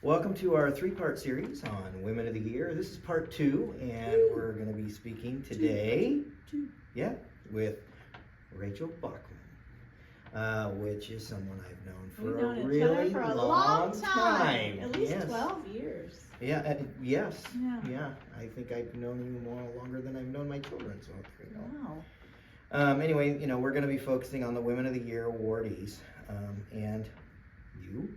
Welcome to our three-part series on Women of the Year. This is part 2, and we're going to be speaking today, with Rachel Bachman, which is someone I've known for a really long time. At least 12 years. Yeah, yes. Yeah. I think I've known you longer than I've known my children. So there you go. Wow. Anyway, we're going to be focusing on the Women of the Year awardees, and you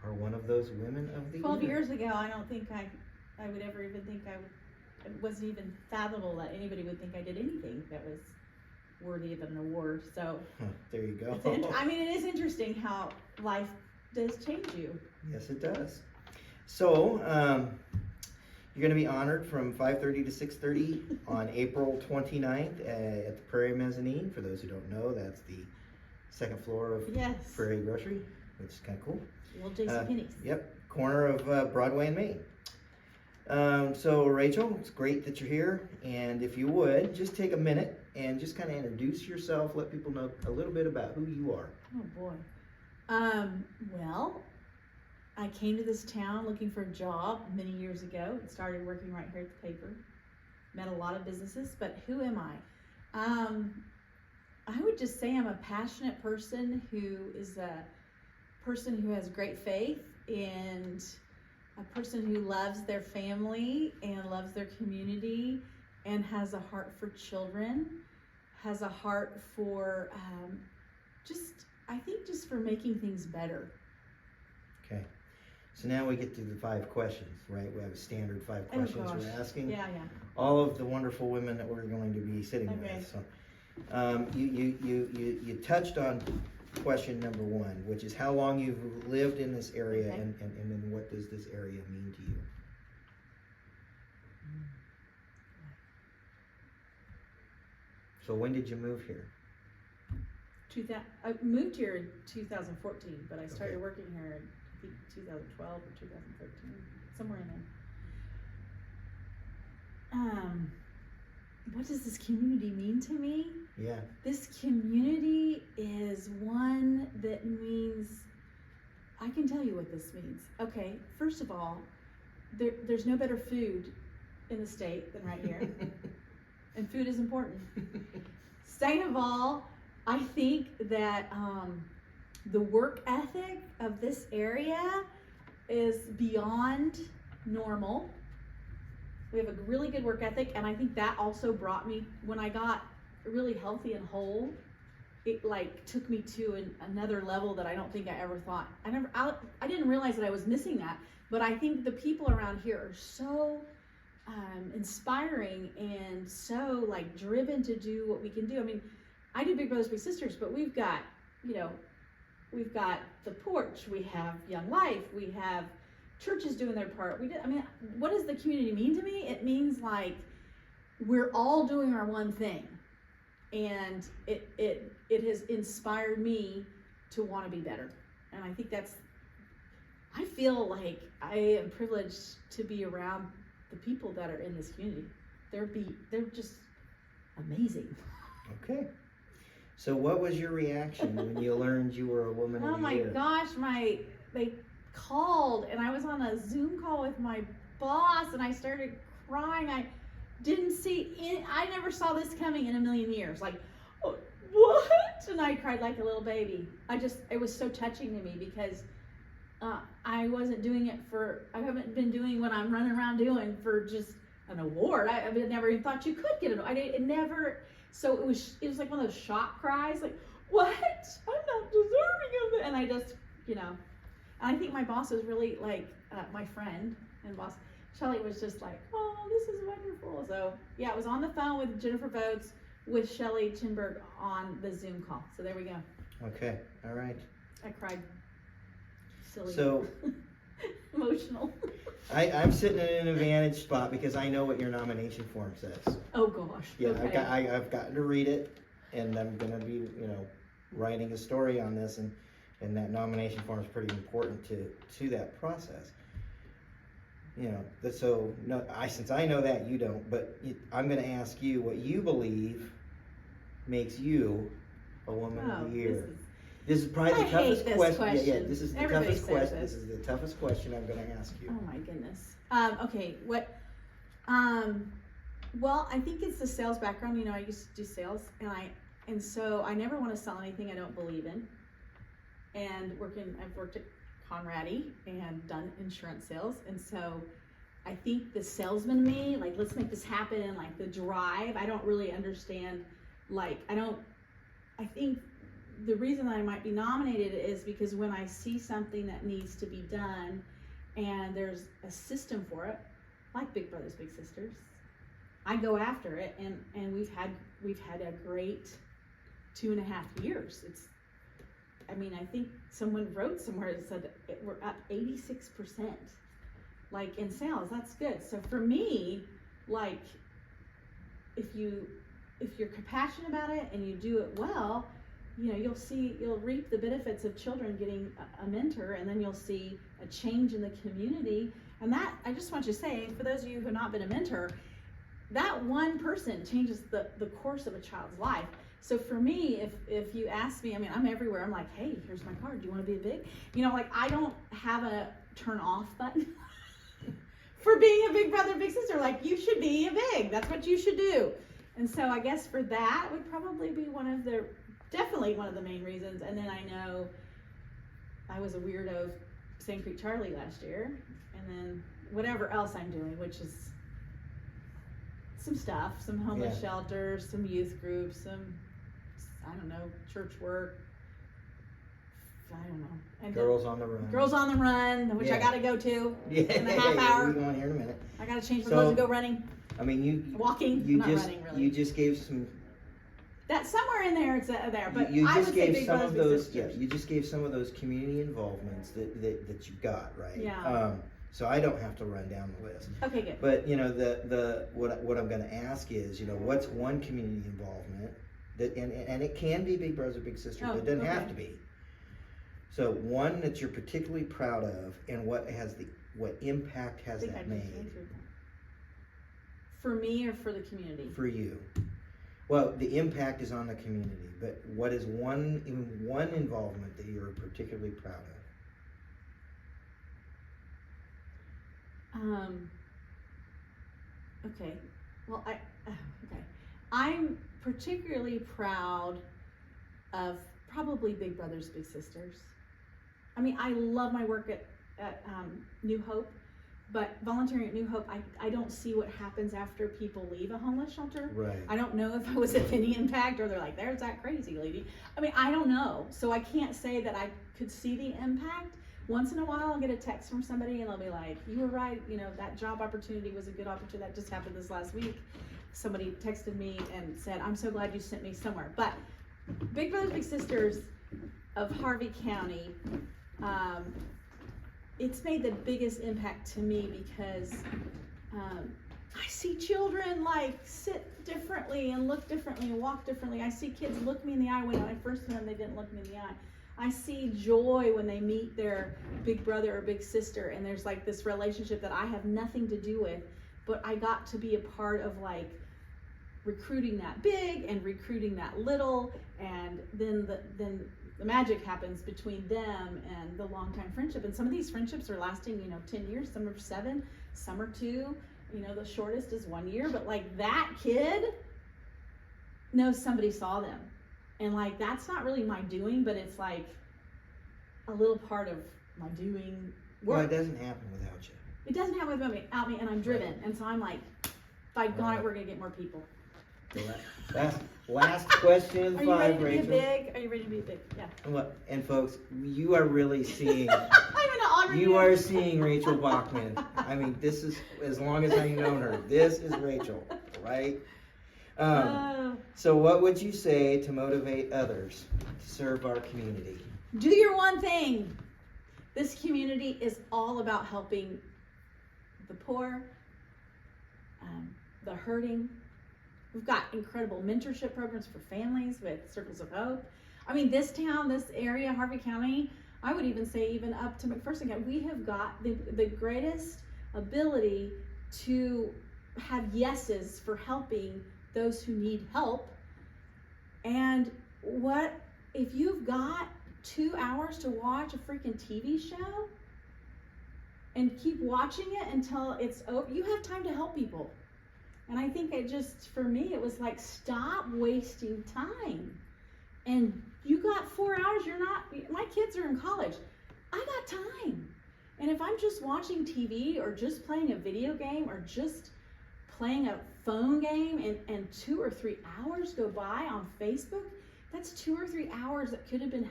are one of those women of the 12 year. years ago, I don't think I would ever even think it wasn't even fathomable that anybody would think I did anything that was worthy of an award. So there you go. It is interesting how life does change you. Yes, it does. So you're going to be honored from 5:30 to 6:30 on April 29th at the Prairie Mezzanine. For those who don't know, that's the second floor of Prairie Grocery, which is kind of cool. Little JCPenney's. Yep, corner of Broadway and Main. So Rachel, it's great that you're here, and if you would, just take a minute and just kind of introduce yourself, let people know a little bit about who you are. Oh boy. Well, I came to this town looking for a job many years ago and started working right here at the paper. Met a lot of businesses, but who am I? I would just say I'm a passionate person who is a person who has great faith and a person who loves their family and loves their community and has a heart for children, has a heart for just for making things better. Okay. So now we get to the 5 questions, right? We have a standard 5 questions we're asking. Yeah. All of the wonderful women that we're going to be sitting with. So you touched on question number 1, which is how long you've lived in this area, and then what does this area mean to you? So when did you move here? I moved here in 2014, but I started working here in, I think, 2012 or 2013, somewhere in there. What does this community mean to me? Yeah. This community is one that means, I can tell you what this means. Okay, first of all, there's no better food in the state than right here. And food is important. Second of all, I think that the work ethic of this area is beyond normal. We have a really good work ethic, and I think that also brought me, when I got really healthy and whole, it took me to another level that I don't think I ever thought. I didn't realize that I was missing that, but I think the people around here are so inspiring and so driven to do what we can do. I mean, I do Big Brothers Big Sisters, but we've got the porch, we have Young Life, we have churches doing their part. What does the community mean to me? It means we're all doing our one thing, and it has inspired me to want to be better. And I think I feel like I am privileged to be around the people that are in this community. They're just amazing. Okay. So what was your reaction when you learned you were a woman of the year? Oh my gosh, they called, and I was on a Zoom call with my boss, and I started crying. I never saw this coming in a million years. Oh, what? And I cried like a little baby. It was so touching to me because I wasn't doing it I haven't been doing what I'm running around doing for just an award. I never even thought you could get it. So it was like one of those shock cries, what? I'm not deserving of it. And I just, and I think my boss was really my friend and boss, Shelly, was just oh, this is wonderful. So yeah, I was on the phone with Jennifer Votes with Shelly Chinberg on the Zoom call. So there we go. Okay, all right. I cried. Silly. So emotional. I'm sitting in an advantage spot because I know what your nomination form says. Oh gosh. Yeah, okay. I've gotten to read it, and I'm going to be, writing a story on this, and that nomination form is pretty important to that process. So since I know that, you don't, but I'm going to ask you what you believe makes you a woman of the year. This is probably the I hate toughest this question. Yeah, question. this is the Everybody toughest says question. this. This is the toughest question I'm going to ask you. Oh my goodness. Okay, what? Well, I think it's the sales background. You know, I used to do sales, and so I never want to sell anything I don't believe in. And I've worked at Conradi and done insurance sales, and so I think the salesman in me, like, let's make this happen, and like the drive. I don't really understand. Like, I think the reason I might be nominated is because when I see something that needs to be done, and there's a system for it, like Big Brothers Big Sisters, I go after it, and we've had a great 2.5 years. I think someone wrote somewhere that said we're up 86%, like, in sales. That's good. So for me, like, if you're passionate about it and you do it well, you know, you'll reap the benefits of children getting a mentor, and then you'll see a change in the community. And that, I just want you to say, for those of you who have not been a mentor, that one person changes the course of a child's life. So for me, if you ask me, I mean, I'm everywhere. I'm like, hey, here's my card. Do you want to be a big? You know, like, I don't have a turn off button for being a big brother, big sister. Like, you should be a big. That's what you should do. And so I guess for that would probably be definitely one of the main reasons. And then I know I was a weirdo Sand Creek Charlie last year, and then whatever else I'm doing, which is some stuff, some homeless shelters, some youth groups, some, I don't know, church work. I don't know. And Girls on the Run. Girls on the Run, which I got to go to in a half hour. We're going here in a minute. I got to change my clothes and go running. I mean, walking, not running, really. You just gave some. That somewhere in there, it's there. But you I just would say gave Big some Brothers of Big those. Sisters. Yeah, you just gave some of those community involvements that you got, right? Yeah. So I don't have to run down the list. Okay, good. But you know, what I'm going to ask is, you know, what's one community involvement that, and it can be Big Brothers Big Sisters, but it doesn't have to be. So one that you're particularly proud of, and what impact has that made? For me or for the community? For you. Well, the impact is on the community, but what is one involvement that you're particularly proud of? Okay. Well, I'm particularly proud of probably Big Brothers Big Sisters. I mean, I love my work at New Hope, but volunteering at New Hope, I don't see what happens after people leave a homeless shelter. Right. I don't know if I was of any impact, or they're like, there's that crazy lady. I mean, I don't know. So I can't say that I could see the impact. Once in a while, I'll get a text from somebody and they'll be like, you were right, you know, that job opportunity was a good opportunity. That just happened this last week. Somebody texted me and said, I'm so glad you sent me somewhere. But Big Brothers Big Sisters of Harvey County, it's made the biggest impact to me because I see children like sit differently and look differently and walk differently. I see kids look me in the eye. When I first met them, they didn't look me in the eye. I see joy when they meet their big brother or big sister, and there's like this relationship that I have nothing to do with, but I got to be a part of, like, recruiting that big and recruiting that little, and then the magic happens between them and the longtime friendship. And some of these friendships are lasting, 10 years, some are 7, some are 2, the shortest is 1 year, but like that kid knows somebody saw them. And like, that's not really my doing, but it's like a little part of my doing work. Well, it doesn't happen without you. It doesn't happen without me, and I'm driven. Right. And so I'm like, if I'd gone it, we're going to get more people. Last question of the 5, Rachel. Are you ready to be big? Yeah. And folks, you are really seeing, I'm gonna honor you. You are seeing Rachel Bachman. I mean, this is, as long as I've known her, this is Rachel, right? So what would you say to motivate others to serve our community? Do your one thing. This community is all about helping the poor, the hurting. We've got incredible mentorship programs for families with Circles of Hope. I mean, this town, this area, Harvey County, I would even say even up to McPherson County, we have got the greatest ability to have yeses for helping those who need help. And what if you've got 2 hours to watch a freaking TV show and keep watching it until it's over. You have time to help people. And I think it just, for me, it was like, stop wasting time. And you got 4 hours, you're not, my kids are in college. I got time. And if I'm just watching TV or just playing a video game or just playing a phone game and 2 or 3 hours go by on Facebook, that's 2 or 3 hours that could have been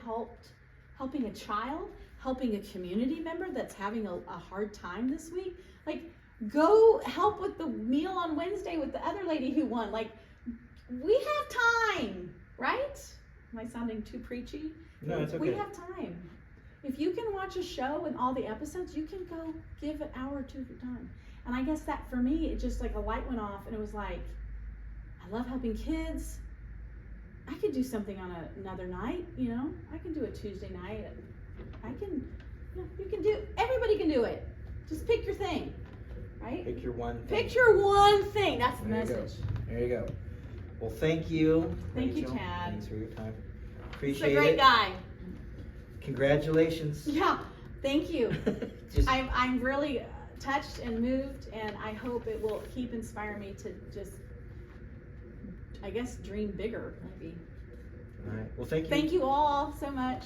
helping a child, helping a community member that's having a hard time this week. Like, go help with the meal on Wednesday with the other lady who won. Like, we have time, right? Am I sounding too preachy? No, it's okay. We have time. If you can watch a show and all the episodes, you can go give an hour or two of your time. And I guess that for me, it just like a light went off and it was like, I love helping kids. I could do something on another night, you know? I can do a Tuesday night. You can do, everybody can do it. Just pick your thing, right? Pick your one thing. Pick your one thing. That's the There you message. go. There you go. Well, thank you. Thank you, Rachel. Chad. Thanks for your time. He's Appreciate a great it. guy. Congratulations. Yeah, thank you. Just, I'm really touched and moved, and I hope it will keep inspiring me to just, I guess, dream bigger, maybe. all right. Well, thank you. Thank you all so much.